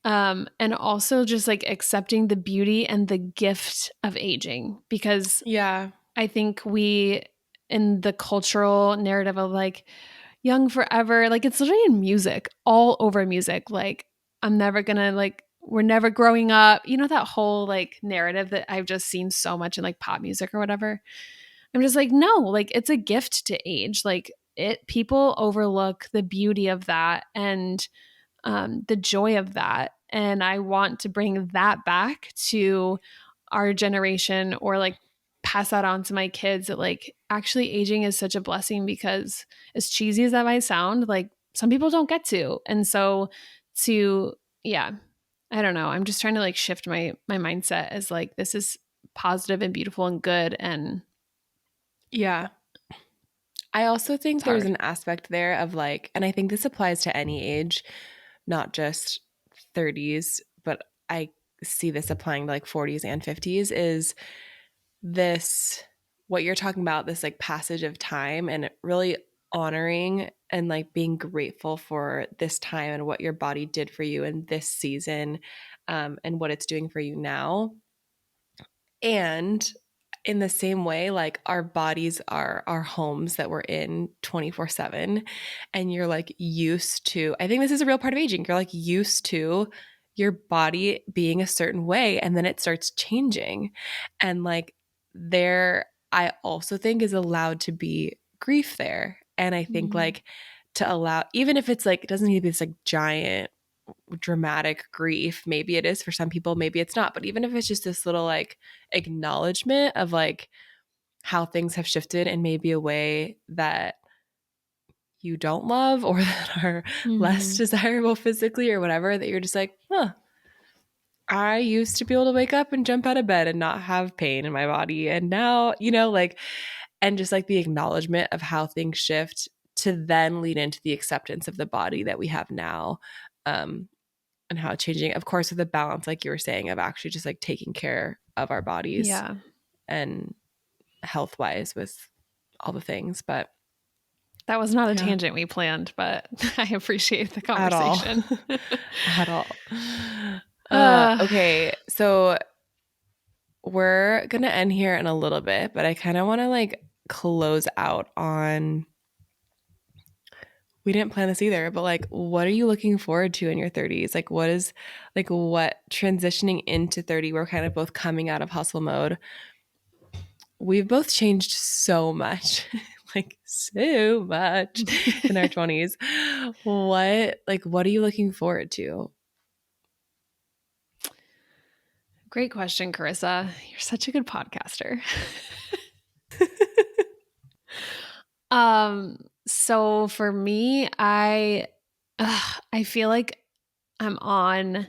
And also just like accepting the beauty and the gift of aging, because I think we, in the cultural narrative of like young forever, like it's literally in music, all over music. Like I'm never gonna like, we're never growing up. You know, that whole like narrative that I've just seen so much in like pop music or whatever. I'm just like, no, like it's a gift to age. Like people overlook the beauty of that and the joy of that. And I want to bring that back to our generation, or like pass that on to my kids, that like actually aging is such a blessing, because as cheesy as that might sound, like some people don't get to. And so I don't know. I'm just trying to like shift my mindset as like, this is positive and beautiful and good. And I also think there's an aspect there of like, and I think this applies to any age, not just 30s, but I see this applying to like 40s and 50s, is this, what you're talking about, this like passage of time, and really honoring and like being grateful for this time and what your body did for you in this season, and what it's doing for you now. And in the same way, like our bodies are our homes that we're in 24/7, and you're like used to, I think this is a real part of aging, you're like used to your body being a certain way, and then it starts changing. And like I also think is allowed to be grief there. And I think like to allow, even if it's like, it doesn't need to be this like giant dramatic grief, maybe it is for some people, maybe it's not, but even if it's just this little like acknowledgement of like how things have shifted in maybe a way that you don't love, or that are less desirable physically or whatever, that you're just like, I used to be able to wake up and jump out of bed and not have pain in my body, and now, you know, like, and just like the acknowledgement of how things shift to then lead into the acceptance of the body that we have now, and how it's changing, of course, with the balance, like you were saying, of actually just like taking care of our bodies and health wise with all the things. But that was not a tangent we planned, but I appreciate the conversation. At all. Okay, so we're gonna end here in a little bit, but I kind of want to like close out on, we didn't plan this either, but like, what are you looking forward to in your 30s? Like, what transitioning into 30, we're kind of both coming out of hustle mode. We've both changed so much, like so much in our 20s. What are you looking forward to? Great question, Charissa. You're such a good podcaster. So for me, I feel like I'm on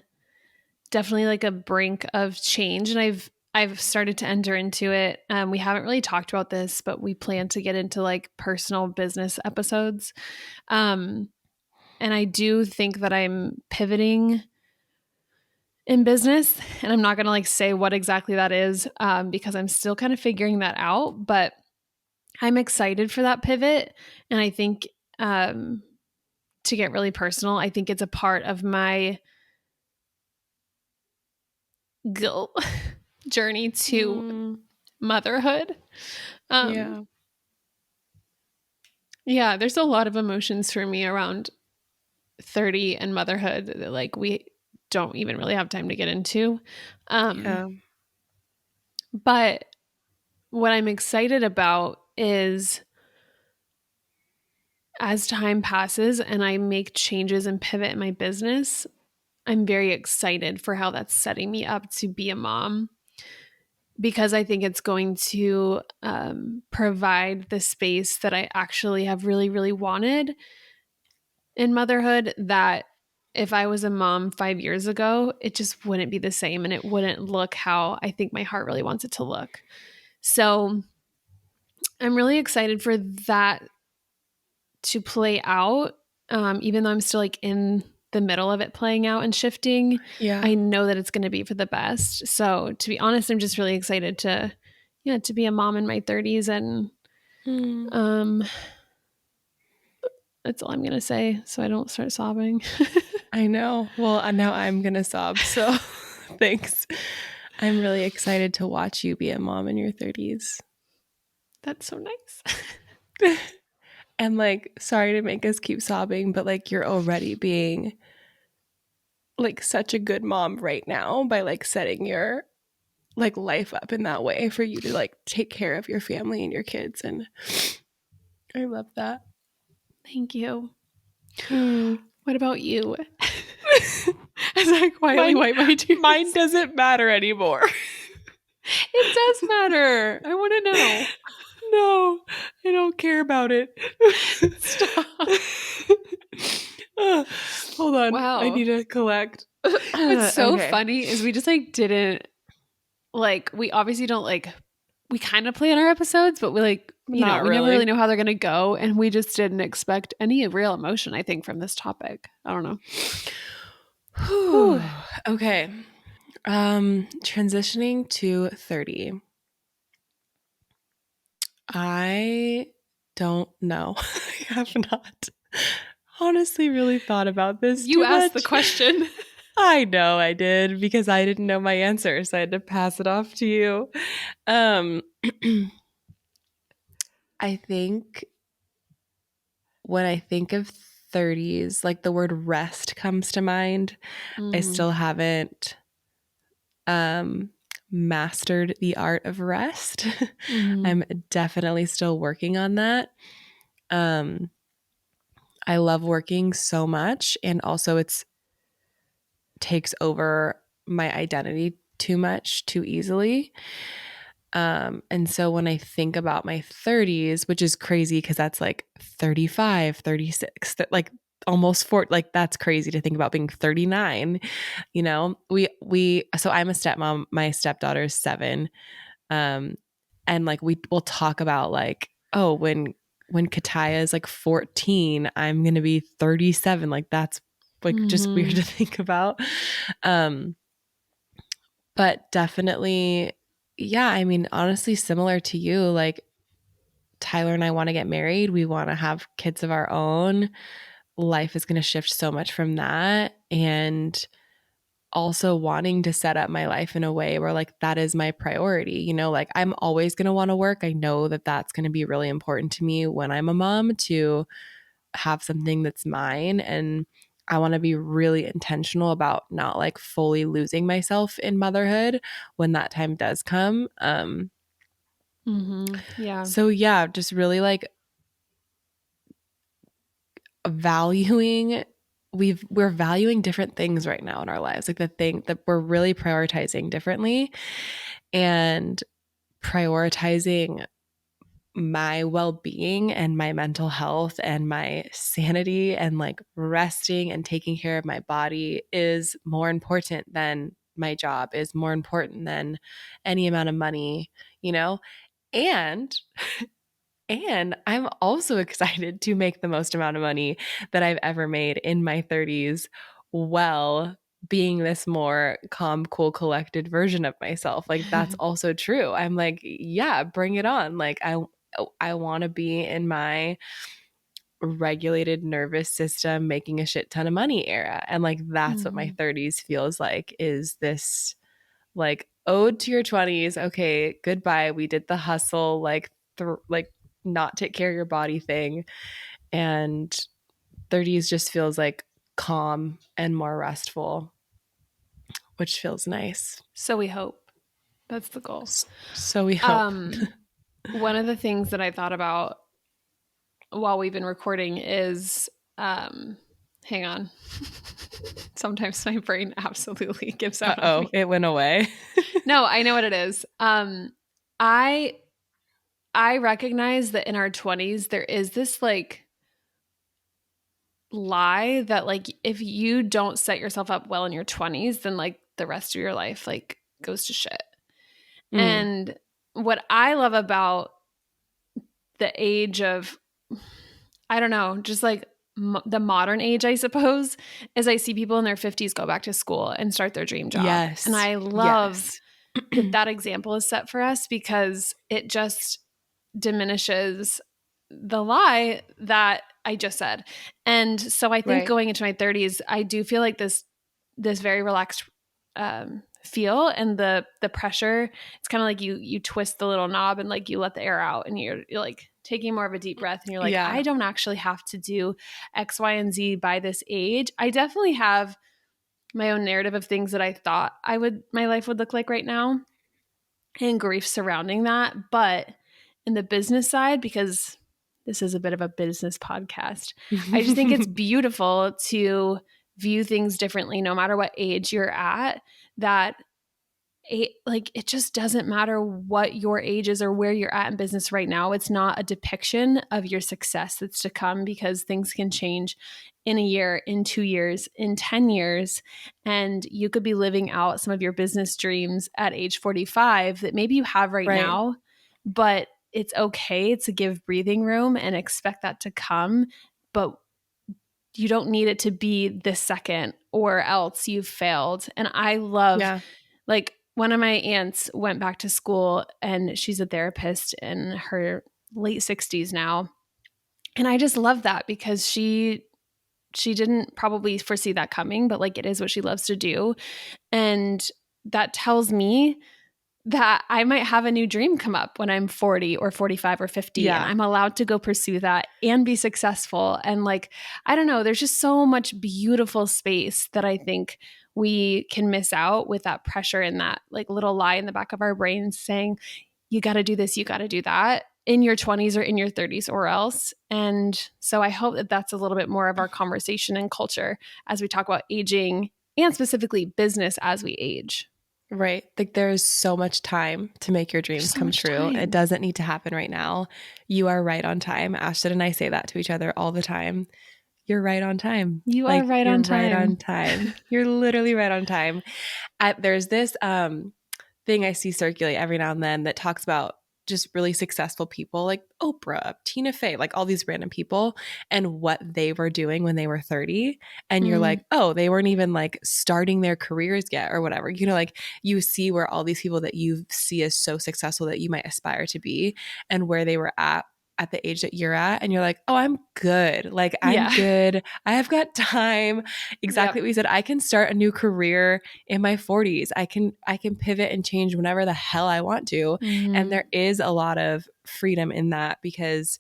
definitely like a brink of change, and I've started to enter into it. We haven't really talked about this, but we plan to get into like personal business episodes. And I do think that I'm pivoting in business, and I'm not going to like say what exactly that is, because I'm still kind of figuring that out, but I'm excited for that pivot. And I think, to get really personal, I think it's a part of my journey to motherhood. Yeah. Yeah, there's a lot of emotions for me around 30 and motherhood that like we don't even really have time to get into. Yeah. But what I'm excited about is as time passes and I make changes and pivot in my business, I'm very excited for how that's setting me up to be a mom, because I think it's going to provide the space that I actually have really, really wanted in motherhood, that if I was a mom 5 years ago, it just wouldn't be the same, and it wouldn't look how I think my heart really wants it to look. So I'm really excited for that to play out. Even though I'm still like in the middle of it playing out and shifting, Yeah. I know that it's going to be for the best. So to be honest, I'm just really excited to be a mom in my 30s. And that's all I'm going to say, so I don't start sobbing. I know. Well, now I'm going to sob. So thanks. I'm really excited to watch you be a mom in your 30s. That's so nice. And like, sorry to make us keep sobbing, but like you're already being like such a good mom right now by like setting your like life up in that way for you to like take care of your family and your kids. And I love that. Thank you. What about you? As I quietly wipe my tears. Mine doesn't matter anymore. It does matter. I want to know. No, I don't care about it. Stop. Hold on. Wow. I need to collect. What's so funny is we just like didn't like, we obviously don't like, we kind of plan our episodes, but we like, we never really know how they're going to go. And we just didn't expect any real emotion, I think, from this topic. I don't know. Okay. Transitioning to 30. I don't know. I have not honestly really thought about this. You asked the question. I know I did, because I didn't know my answer, so I had to pass it off to you. I think when I think of 30s, like the word rest comes to mind. I still haven't mastered the art of rest. I'm definitely still working on that. I love working so much, and also it's takes over my identity too much too easily. And so when I think about my 30s, which is crazy because that's like 35, 36, that like almost 40, like that's crazy to think about being 39. You know, so I'm a stepmom, my stepdaughter is 7. And like we will talk about like, oh, when Kataya is like 14, I'm going to be 37. Like that's like just weird to think about. But definitely, yeah, I mean, honestly, similar to you, like Tyler and I want to get married. We want to have kids of our own. Life is going to shift so much from that. And also wanting to set up my life in a way where like that is my priority. You know, like I'm always going to want to work. I know that that's going to be really important to me when I'm a mom, to have something that's mine. And I want to be really intentional about not like fully losing myself in motherhood when that time does come. Yeah. So yeah, just really like valuing we're valuing different things right now in our lives, like the thing that we're really prioritizing differently, and prioritizing my well-being and my mental health and my sanity and like resting and taking care of my body is more important than my job, is more important than any amount of money, you know? And I'm also excited to make the most amount of money that I've ever made in my 30s while being this more calm, cool, collected version of myself. Like that's also true. I'm like, yeah, bring it on. Like I want to be in my regulated nervous system making a shit ton of money era. And like that's what my 30s feels like, is this like ode to your 20s. Okay, goodbye. We did the hustle, like not take care of your body thing. And 30s just feels like calm and more restful, which feels nice. So we hope. That's the goal. So we hope. One of the things that I thought about while we've been recording is, hang on. Sometimes my brain absolutely gives out on me. It went away. No, I know what it is. I recognize that in our 20s, there is this like lie that like if you don't set yourself up well in your 20s, then like the rest of your life like goes to shit. And what I love about the age of, I don't know, just like the modern age, I suppose, is I see people in their 50s go back to school and start their dream job. Yes. And I love that example is set for us, because it just diminishes the lie that I just said. And so I think going into my 30s, I do feel like this very relaxed feel, and the pressure, it's kind of like you twist the little knob and like you let the air out, and you're like taking more of a deep breath, and you're like, I don't actually have to do X, Y, and Z by this age. I definitely have my own narrative of things that I thought my life would look like right now, and grief surrounding that. But in the business side, because this is a bit of a business podcast, I just think it's beautiful to view things differently no matter what age you're at, that it just doesn't matter what your age is or where you're at in business right now. It's not a depiction of your success that's to come, because things can change in a year, in 2 years, in 10 years. And you could be living out some of your business dreams at age 45 that maybe you have right now, but it's okay to give breathing room and expect that to come. But you don't need it to be this second, or else you've failed. And I love, like, one of my aunts went back to school, and she's a therapist in her late 60s now. And I just love that, because she didn't probably foresee that coming, but like it is what she loves to do. And that tells me that I might have a new dream come up when I'm 40 or 45 or 50, and I'm allowed to go pursue that and be successful. And like, I don't know, there's just so much beautiful space that I think we can miss out with that pressure and that like little lie in the back of our brains saying, you got to do this, you got to do that in your 20s or in your 30s or else. And so I hope that that's a little bit more of our conversation and culture as we talk about aging, and specifically business as we age. Right. Like there's so much time to make your dreams come true. It doesn't need to happen right now. You are right on time. Ashtyn and I say that to each other all the time. You're right on time. You are right on time. Right on time. You're literally right on time. There's this thing I see circulate every now and then that talks about just really successful people like Oprah, Tina Fey, like all these random people, and what they were doing when they were 30. And you're like, oh, they weren't even like starting their careers yet or whatever. You know, like you see where all these people that you see as so successful that you might aspire to be, and where they were at the age that you're at, and you're like, oh, I'm good. Like I'm good. I have got time. Exactly what you said. I can start a new career in my 40s. I can pivot and change whenever the hell I want to. And there is a lot of freedom in that, because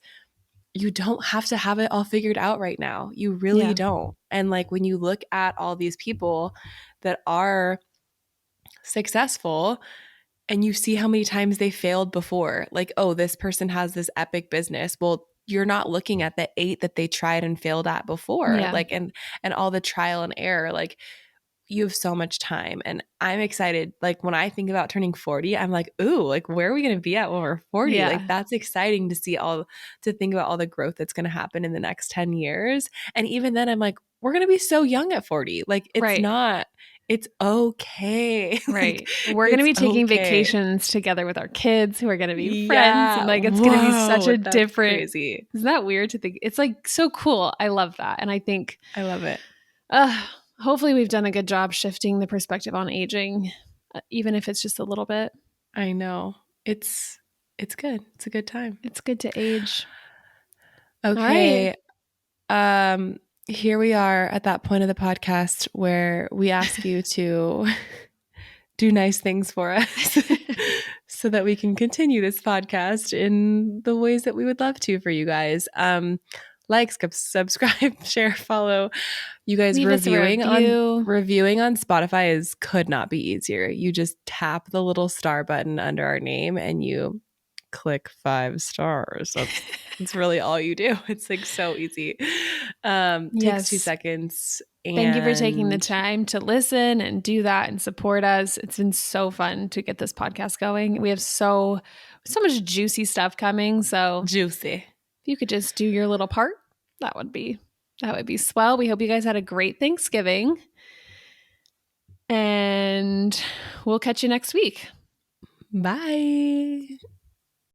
you don't have to have it all figured out right now. You really don't. And like when you look at all these people that are successful, and you see how many times they failed before, like, oh, this person has this epic business. Well, you're not looking at the 8 that they tried and failed at before, like, and all the trial and error. Like you have so much time. And I'm excited. Like when I think about turning 40, I'm like, ooh, like where are we going to be at when we're 40? Yeah. Like that's exciting to think about all the growth that's going to happen in the next 10 years. And even then I'm like, we're going to be so young at 40. Like it's okay. Right. Like, We're going to it's be taking okay. vacations together with our kids who are going to be friends. Yeah. And like, it's going to be such a That's different, crazy. isn't that weird to think? It's like so cool. I love that. And I think, I love it. hopefully we've done a good job shifting the perspective on aging, even if it's just a little bit. I know. It's good. It's a good time. It's good to age. Okay. Here we are at that point of the podcast where we ask you to do nice things for us so that we can continue this podcast in the ways that we would love to for you guys. Like, subscribe, share, follow. You guys, reviewing on Spotify could not be easier. You just tap the little star button under our name and you click 5 stars. That's really all you do. It's like so easy. Takes 2 seconds. Thank you for taking the time to listen and do that and support us. It's been so fun to get this podcast going. We have so much juicy stuff coming. So juicy. If you could just do your little part, that would be swell. We hope you guys had a great Thanksgiving. And we'll catch you next week. Bye.